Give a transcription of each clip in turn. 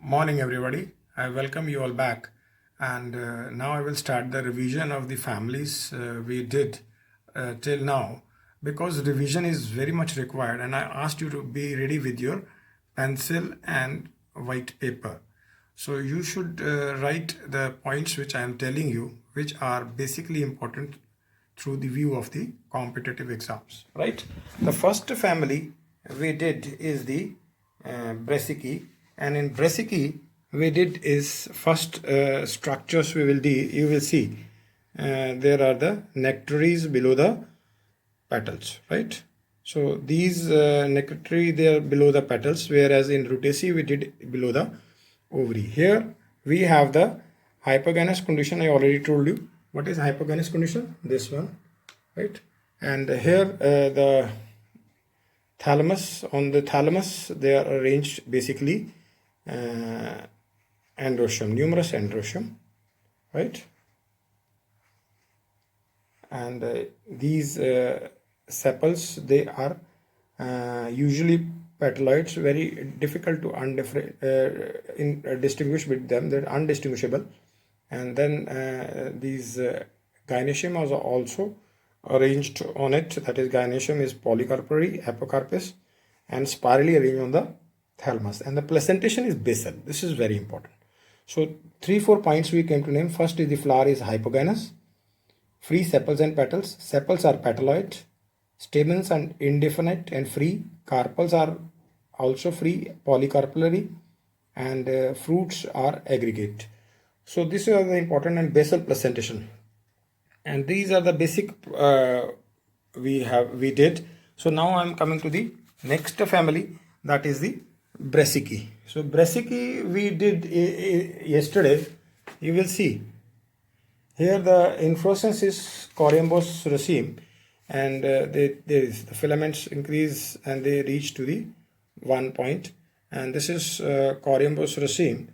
Morning everybody. I welcome you all back, and now I will start the revision of the families we did till now, because revision is very much required, and I asked you to be ready with your pencil and white paper. So you should write the points which I am telling you, which are basically important through the view of the competitive exams, right? The first family we did is the Brassicae, and in Brassicae we did is first structures we will do. You will see there are the nectaries below the petals, right? So these nectary, they are below the petals, whereas in Rutaceae we did below the ovary. Here we have the hypogynous condition. I already told you what is hypogynous condition, this one, right? And here the thalamus, on the thalamus they are arranged basically androecium, numerous androecium, right? And these sepals, they are usually petaloids, very difficult to distinguish with them. They're undistinguishable. And then these gynoecium are also arranged on it. That is, gynoecium is polycarpary, apocarpus, and spirally arranged on the thalamus. And the placentation is basal. This is very important. So 3-4 points we came to name. First is the flower is hypogynous, free sepals and petals. Sepals are petaloid, stamens are indefinite and free, carpels are also free, polycarpellary, and fruits are aggregate. So this is the important and basal placentation, and these are the basic we did. So now I am coming to the next family, that is the Brassicae. So Brassicae we did yesterday. You will see here the inflorescence is corymbose raceme, and the filaments increase and they reach to the 1 point, and this is corymbose raceme.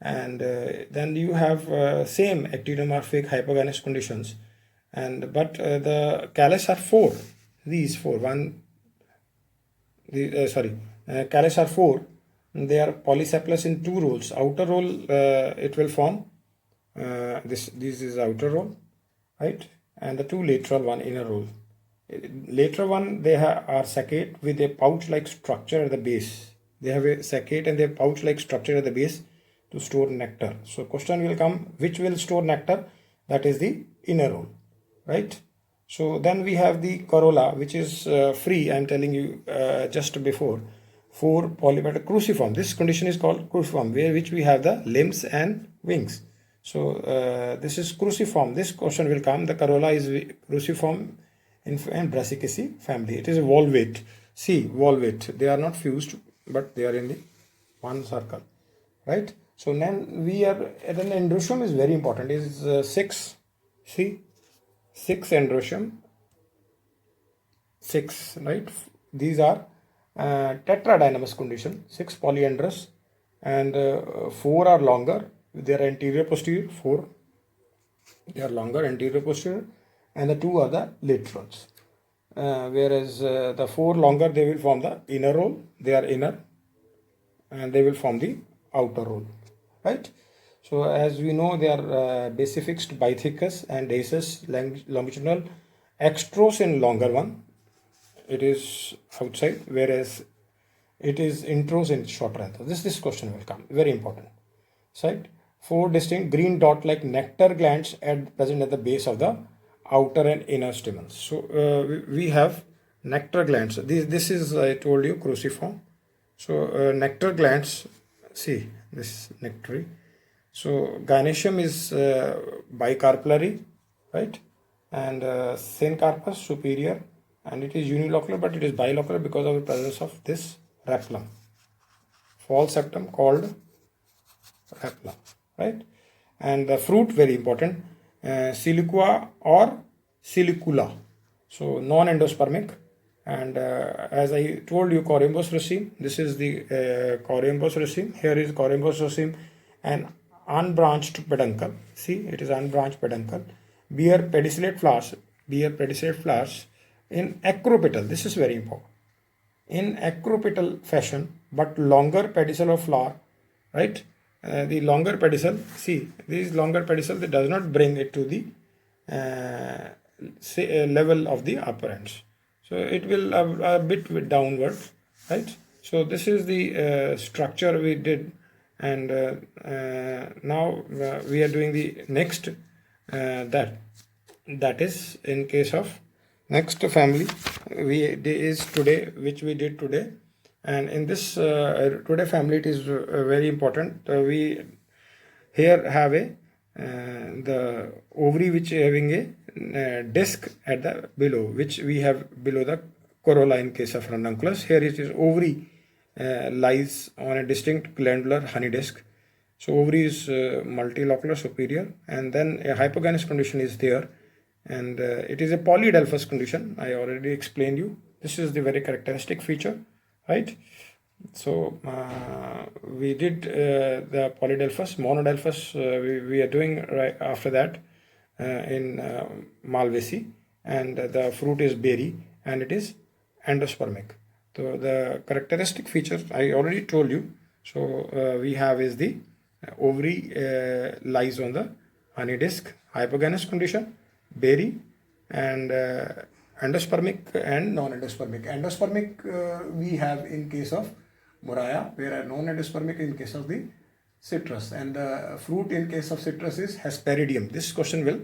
And then you have same actinomorphic hypogynous conditions, and but the callus are 4. These 4, callus are 4. They are polysepalous in 2 rows. Outer roll it will form this is outer roll, right? And the 2 lateral one, inner roll. Lateral one, they are saccate with a pouch-like structure at the base. They have a saccate and they have pouch-like structure at the base to store nectar. So question will come, which will store nectar? That is the inner roll, right? So then we have the corolla, which is free. I am telling you just before. 4 polypetal cruciform. This condition is called cruciform, which we have the limbs and wings. So this is cruciform. This question will come. The corolla is cruciform in Brassicaceae family. It is a volvate. See, volvate. They are not fused, but they are in the one circle, right? So then we are, then androecium is very important. It is 6. See, 6 androecium. 6, right? These are tetradynamous condition. 6 polyandrous, and 4 are longer. They are anterior posterior. 4 they are longer, anterior posterior, and the 2 are the laterals. Whereas the 4 longer, they will form the inner roll. They are inner, and they will form the outer roll, right? So as we know, they are basifixed, bithecous, and dasus longitudinal. Extros in longer one, it is outside, whereas it is intros in shorter. This question will come, very important, right? 4 distinct green dot like nectar glands present at the base of the outer and inner stamens. So we have nectar glands. This is, I told you, cruciform. So nectar glands, see this nectary. So gynoecium is bicarpellary, right? And syncarpus superior, and it is unilocular, but it is bilocular because of the presence of this raflum, false septum called raflum, right? And the fruit, very important, siliqua or silicula. So non-endospermic. And as I told you, corymbose raceme. This is the corymbose raceme. Here is corymbose raceme and unbranched peduncle. See, it is unbranched peduncle. Bear pedicellate flowers. Bear pedicellate flowers in acropetal. This is very important. In acropetal fashion, but longer pedicel of flower, right? the longer pedicel, see, these longer pedicel, that does not bring it to the level of the upper ends. So it will a bit downwards, right? So this is the structure we did, and now we are doing the next that is in case of next family which we did today. And in this today family, it is very important. We here have a the ovary which having a disc at the below, which we have below the corolla in case of ranunculus. Here it is ovary lies on a distinct glandular honey disc. So ovary is multilocular superior, and then a hypogynous condition is there, and it is a polyadelphous condition. I already explained you. This is the very characteristic feature, right? So we did the polyadelphous. Monodelphous we are doing right after that in Malvaceae, and the fruit is berry, and it is endospermic. So the characteristic feature I already told you. So we have is the ovary lies on the honey disc, hypogynous condition, berry, and endospermic and non-endospermic. Endospermic we have in case of Moraya, whereas non-endospermic in case of the citrus, and the fruit in case of citrus is Hesperidium. This question will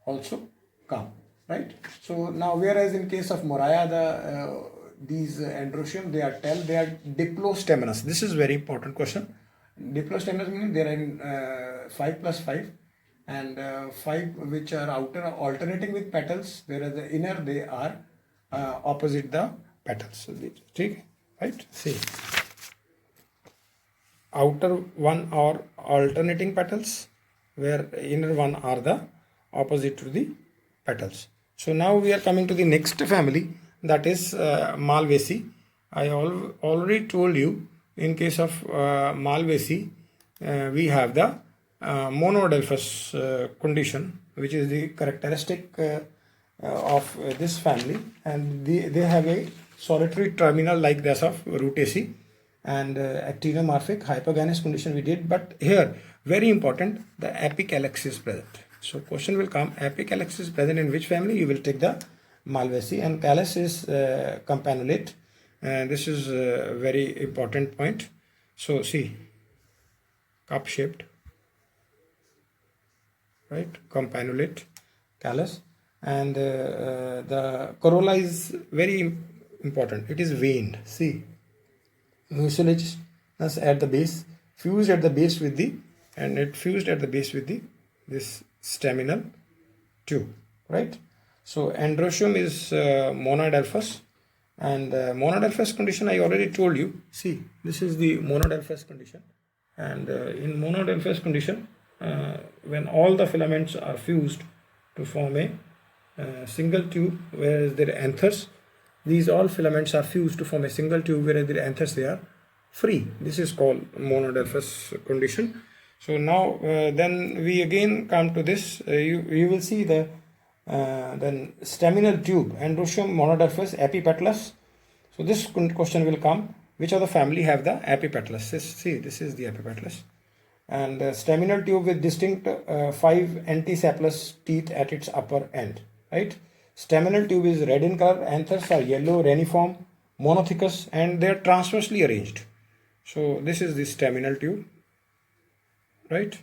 also come, right? So now, whereas in case of Moraya, these androecium, they are diplostaminous. This is very important question. Diplostaminous means they are in 5 plus 5, and 5 which are outer alternating with petals, whereas the inner they are opposite the petals. So, right? See, outer one are alternating petals, where inner one are the opposite to the petals. So now we are coming to the next family, that is Malvaceae. I already told you in case of Malvaceae we have the monodelphous condition, which is the characteristic of this family, and they have a solitary terminal like this of Rutaceae, and actinomorphic hypogynous condition we did. But here, very important, the apicalyx is present. So question will come, apicalyx is present in which family? You will take the Malvaceae, and calyx is campanulate, and this is a very important point. So see, cup shaped, right? Campanulate, callus, and the corolla is very important. It is veined. See, mucilage at the base, fused at the base with the, and it fused at the base with the this staminal tube, right? So androecium is monodelphous, and monodelphous condition I already told you. See, this is the monodelphous condition, and in monodelphous condition, when all the filaments are fused to form a single tube, whereas their anthers, these all filaments are fused to form a single tube, whereas their anthers, they are free. This is called monodelphous condition. So now then we again come to this. You will see the then staminal tube, androecium, monodelphous, epipetalous. So this question will come, which of the family have the epipetalous? See, this is the epipetalous, and staminal tube with distinct 5 antisepalous teeth at its upper end, right? Staminal tube is red in color, anthers are yellow, reniform, monothecous, and they are transversely arranged. So this is the staminal tube, right?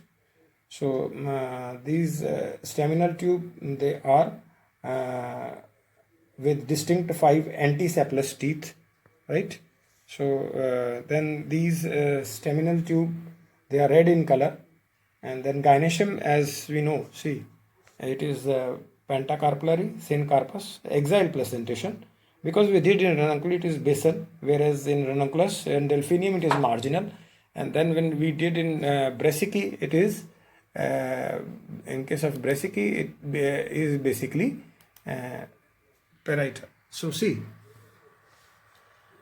So these staminal tube, they are with distinct 5 antisepalous teeth, right? So then these staminal tube, they are red in color, and then gynoecium, as we know, see, it is pentacarpellary, syncarpous, exile placentation. Because we did in ranunculus, it is basal, whereas in ranunculus and delphinium, it is marginal. And then when we did in Brassicae, it is, in case of Brassicae, it is basically parietal. So see,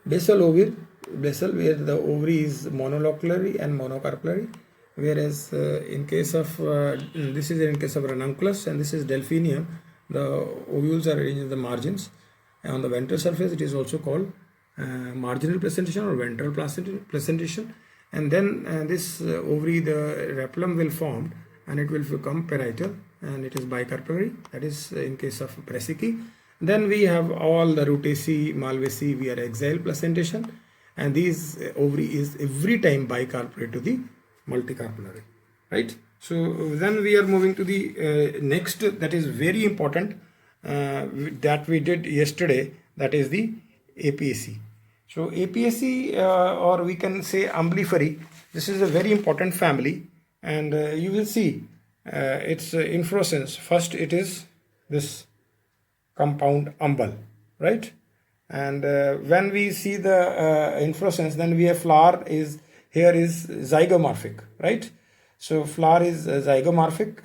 basal ovary, basal, where the ovary is monoloculary and monocarpellary, whereas in case of this is in case of ranunculus, and this is delphinium, the ovules are arranged in the margins. On the ventral surface, it is also called marginal placentation or ventral placentation, and then this ovary, the reticulum will form and it will become parietal, and it is bicarpellary. That is in case of Brassicae. Then we have all the Rutaceae, Malvaceae, we are exile placentation, and these ovary is every time bicarpellary to the multicarpellary, right? So then we are moving to the next, that is very important, that we did yesterday, that is the APAC. So APAC, or we can say Umbelliferæ, this is a very important family, and you will see its inflorescence. First it is this compound umbel, right? And when we see the inflorescence, then we have flower is, here is zygomorphic, right? So flower is zygomorphic,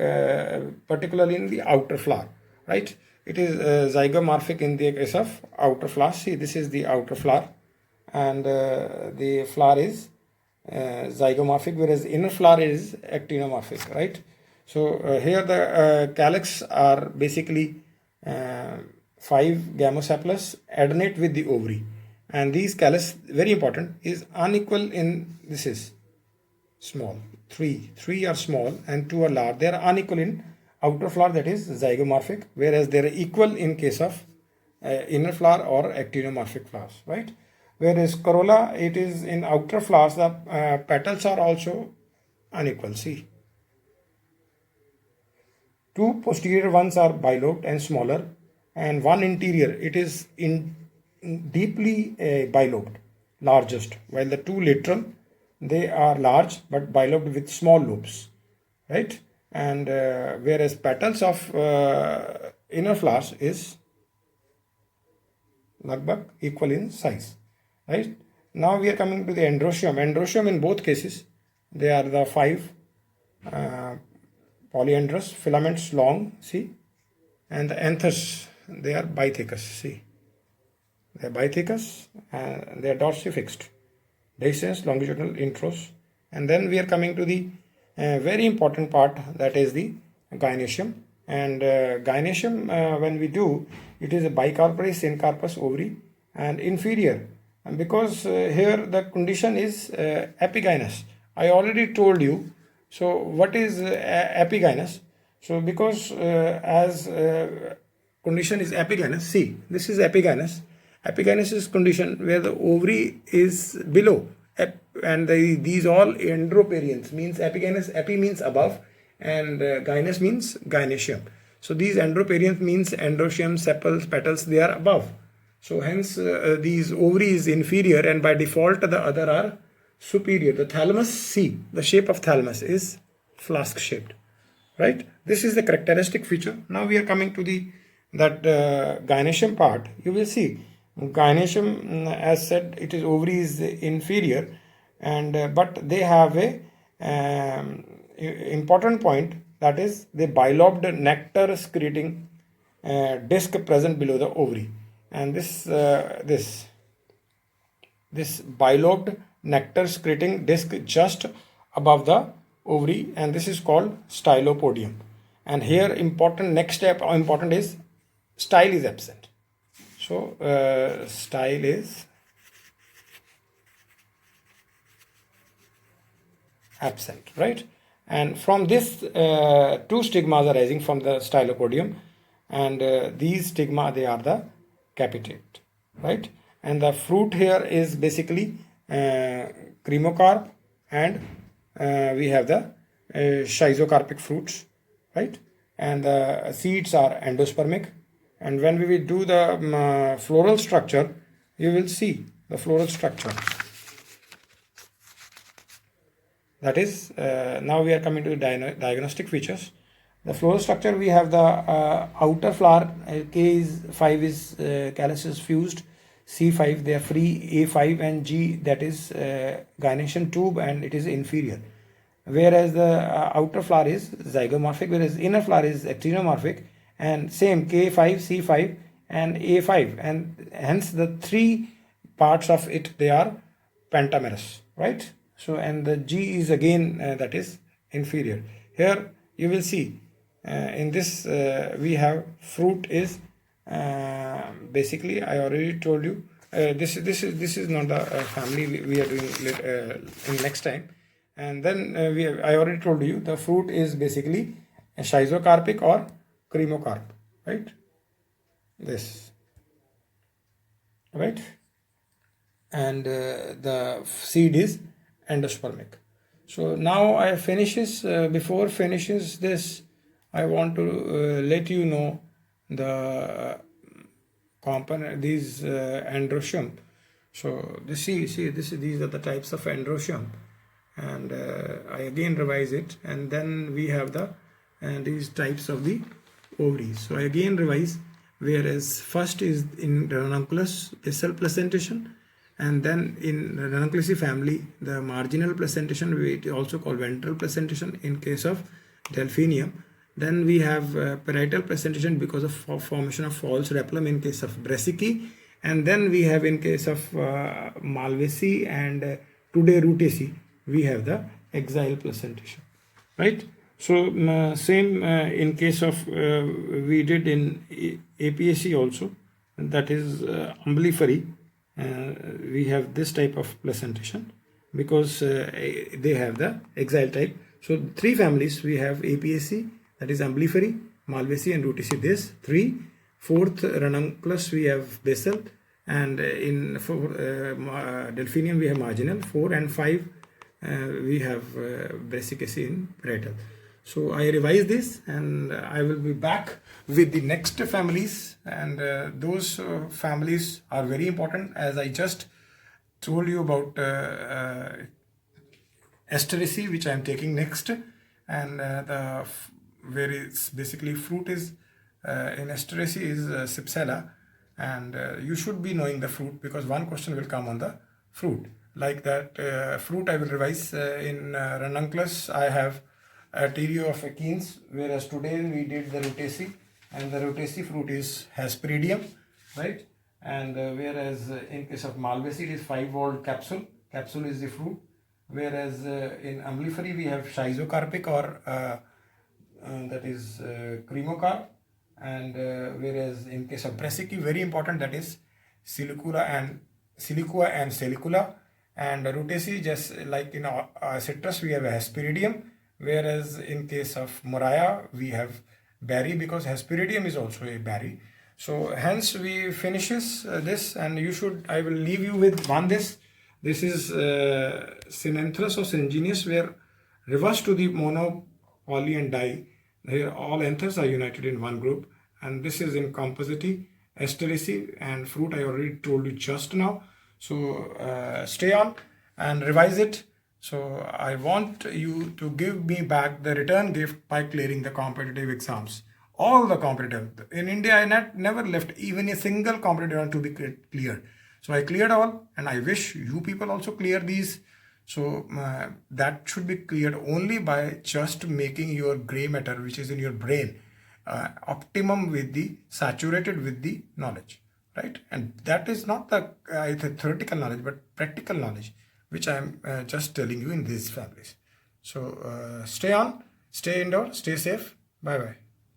particularly in the outer flower, right? It is zygomorphic in the case of outer flower. See, this is the outer flower, and the flower is zygomorphic, whereas inner flower is actinomorphic, right? So here the calyx are basically 5 gamosepalous adnate with the ovary, and these calyx, very important, is unequal in, this is small, 3 are small and 2 are large. They are unequal in outer flower, that is zygomorphic, whereas they are equal in case of inner flower or actinomorphic flowers, right? Whereas corolla, it is in outer flowers, the petals are also unequal. See, 2 posterior ones are bilobed and smaller, and 1 interior, it is in deeply bilobed, largest, while the 2 lateral, they are large but bilobed with small lobes, right? And whereas petals of inner flowers is lagbhag equal in size, right? Now we are coming to the androecium. Androecium, in both cases, they are the 5 polyandrous, filaments long, see, and the anthers, they are bithecous, see, they are bithecous, and they are dorsifixed, dehiscence, longitudinal intros. And then we are coming to the very important part, that is the gynoecium. And gynoecium, when we do, it is a bicarpellary syncarpous ovary and inferior, and because here the condition is epigynous. I already told you. So what is epigynous? So because as condition is epigynous, see, this is epigynous. Epigynous is condition where the ovary is below, and these all androperians, means epigynous, epi means above, and gynous means gynoecium. So these androperians means androecium, sepals, petals, they are above. So hence these ovary is inferior, and by default the other are superior. The thalamus, see, the shape of thalamus is flask shaped, right? This is the characteristic feature. Now we are coming to the gynoecium part. You will see gynoecium, as said, it is ovary is inferior, and but they have a important point, that is the bilobed nectar secreting disc present below the ovary, and this bilobed nectar secreting disc just above the ovary, and this is called stylopodium. And here important, next step important is style is absent. So style is absent, right? And from this 2 stigmas are rising from the stylopodium, and these stigma, they are the capitate, right? And the fruit here is basically cremocarp, and we have the schizocarpic fruits, right? And the seeds are endospermic. And when we will do the floral structure, you will see the floral structure. That is, now we are coming to the diagnostic features. The floral structure, we have the outer flower, K is 5 is calyx is fused, C5 they are free, A5 and G, that is gynoecium tube, and it is inferior. Whereas the outer flower is zygomorphic, whereas inner flower is actinomorphic, and same K5, C5 and A5, and hence the 3 parts of it, they are pentamerous, right? So, and the G is again that is inferior. Here you will see in this we have fruit is basically, I already told you, this is not the family we are doing in next time. And then I already told you the fruit is basically a schizocarpic or cremocarp, right? This, right? And the seed is endospermic. So now I finishes, before finishes this, I want to let you know the component, these androecium. So these are the types of androecium, and I again revise it, and then we have the these types of the ovaries. So I again revise, whereas first is in ranunculus basal placentation, and then in ranunculaceae family the marginal placentation, we also call ventral placentation in case of delphinium. Then we have parietal placentation because of formation of false reticulum in case of brassicae, and then we have in case of malvaceae and today rutaceae we have the axile placentation, right? So same in case of we did in APAC also, that is umbellifery. We have this type of placentation because they have the axile type. So three families we have: APAC, that is umbellifery, malvaceae and rutaceae. This three. Fourth ranunculus we have basal, and in delphinium we have marginal. 4 and 5 we have brassicaceae in parietal. So I revise this, and I will be back with the next families, and those families are very important, as I just told you about Asteraceae, which I am taking next, and where it's basically fruit is in Asteraceae is Cypsela, and you should be knowing the fruit because one question will come on the fruit. Like that fruit I will revise. In ranunculus I have Arterio of Akins, whereas today we did the rutaceae, and the rutaceae fruit is Hesperidium, right? And whereas in case of malvaceae it is 5-walled capsule. Capsule is the fruit. Whereas in umbellifery we have schizocarpic or that is cremocarp, and whereas in case of brassicae, very important, that is silicua and salicula, and rutaceae, just like in citrus we have a Hesperidium, whereas in case of Moria we have berry, because Hesperidium is also a berry. So hence we finishes this, and I will leave you with this is Synanthus or Syngenous, where reverse to the mono, poly and di, here all anthers are united in one group, and this is in composite Asteraceae, and fruit I already told you just now. So stay on and revise it. So I want you to give me back the return gift by clearing the competitive exams. All the competitive. In India, I never left even a single competitive one to be cleared. So I cleared all, and I wish you people also clear these. So that should be cleared only by just making your gray matter, which is in your brain, optimum with the saturated with the knowledge, right? And that is not the theoretical knowledge, but practical knowledge, which I am just telling you in these families. So stay on, stay indoor, stay safe. Bye bye.